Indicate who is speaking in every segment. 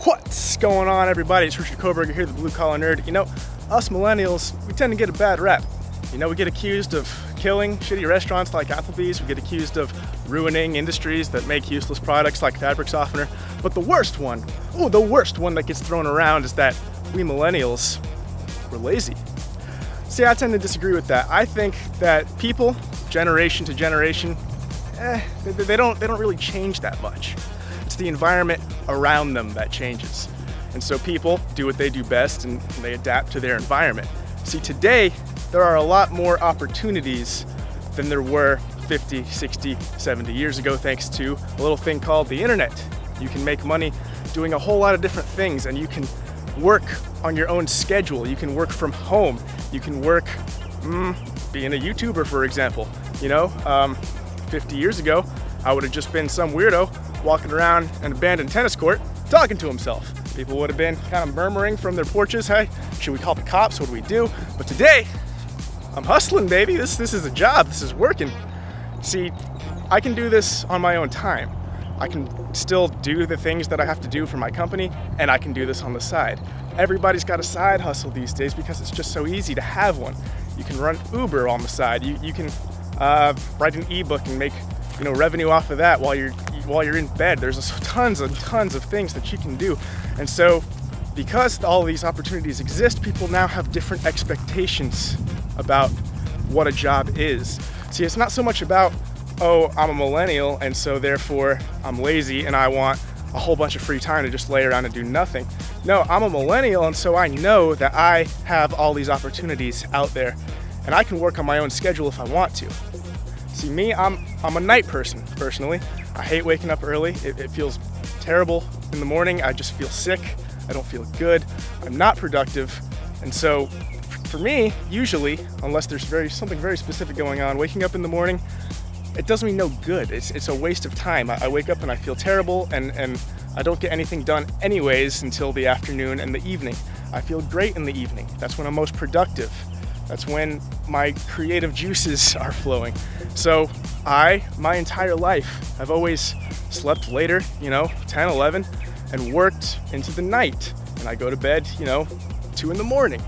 Speaker 1: What's going on, everybody? It's Richard Koberger here, the Blue Collar Nerd. You know, us millennials, we tend to get a bad rep. You know, we get accused of killing shitty restaurants like Applebee's. We get accused of ruining industries that make useless products like fabric softener. But the worst one that gets thrown around is that we millennials, we're lazy. See, I tend to disagree with that. I think that people, generation to generation, they don't really change that much. It's the environment around them that changes. And so people do what they do best and they adapt to their environment. See, today, there are a lot more opportunities than there were 50, 60, 70 years ago, thanks to a little thing called the internet. You can make money doing a whole lot of different things, and you can work on your own schedule. You can work from home. You can work being a YouTuber, for example. You know, 50 years ago, I would have just been some weirdo walking around an abandoned tennis court talking to himself. People would have been kind of murmuring from their porches, hey, should we call the cops? What do we do? But today, I'm hustling, baby. This is a job. This is working. See, I can do this on my own time. I can still do the things that I have to do for my company, and I can do this on the side. Everybody's got a side hustle these days because it's just so easy to have one. You can run Uber on the side. You can write an ebook and make revenue off of that while you're in bed. There's tons and tons of things that you can do. And so because all of these opportunities exist, people now have different expectations about what a job is. See, it's not so much about, oh, I'm a millennial and so therefore I'm lazy and I want a whole bunch of free time to just lay around and do nothing. No, I'm a millennial and so I know that I have all these opportunities out there and I can work on my own schedule if I want to. See, me, I'm a night person, personally. I hate waking up early. It feels terrible in the morning. I just feel sick. I don't feel good. I'm not productive. And so for me, usually, unless there's something very specific going on, waking up in the morning, it does me no good. It's a waste of time. I wake up and I feel terrible and I don't get anything done anyways until the afternoon and the evening. I feel great in the evening. That's when I'm most productive. That's when my creative juices are flowing. So my entire life, I've always slept later, 10, 11, and worked into the night. And I go to bed, 2 in the morning.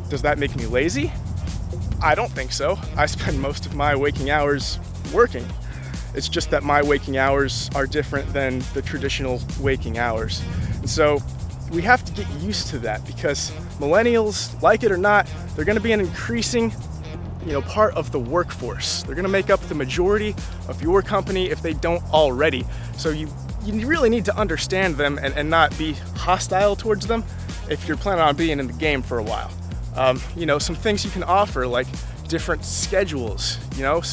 Speaker 1: Does that make me lazy? I don't think so. I spend most of my waking hours working. It's just that my waking hours are different than the traditional waking hours. And so we have to get used to that because millennials, like it or not, they're going to be an increasing part of the workforce. They're going to make up the majority of your company if they don't already. So you really need to understand them and not be hostile towards them if you're planning on being in the game for a while. Some things you can offer, like different schedules,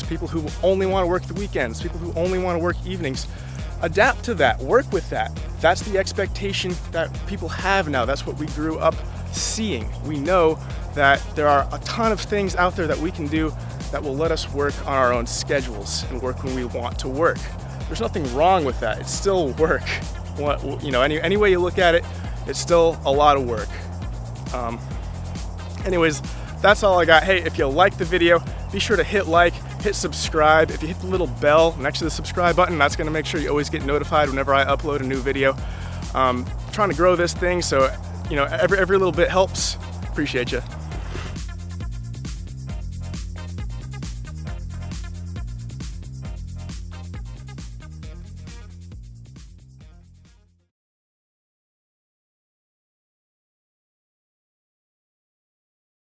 Speaker 1: people who only want to work the weekends, people who only want to work evenings. Adapt to that, work with that. That's the expectation that people have now. That's what we grew up seeing. We know that there are a ton of things out there that we can do that will let us work on our own schedules and work when we want to work. There's nothing wrong with that. It's still work. Any way you look at it, it's still a lot of work. Anyways, that's all I got. Hey, if you like the video, be sure to hit like, hit subscribe. If you hit the little bell next to the subscribe button, that's gonna make sure you always get notified whenever I upload a new video. Trying to grow this thing, so every little bit helps. Appreciate you.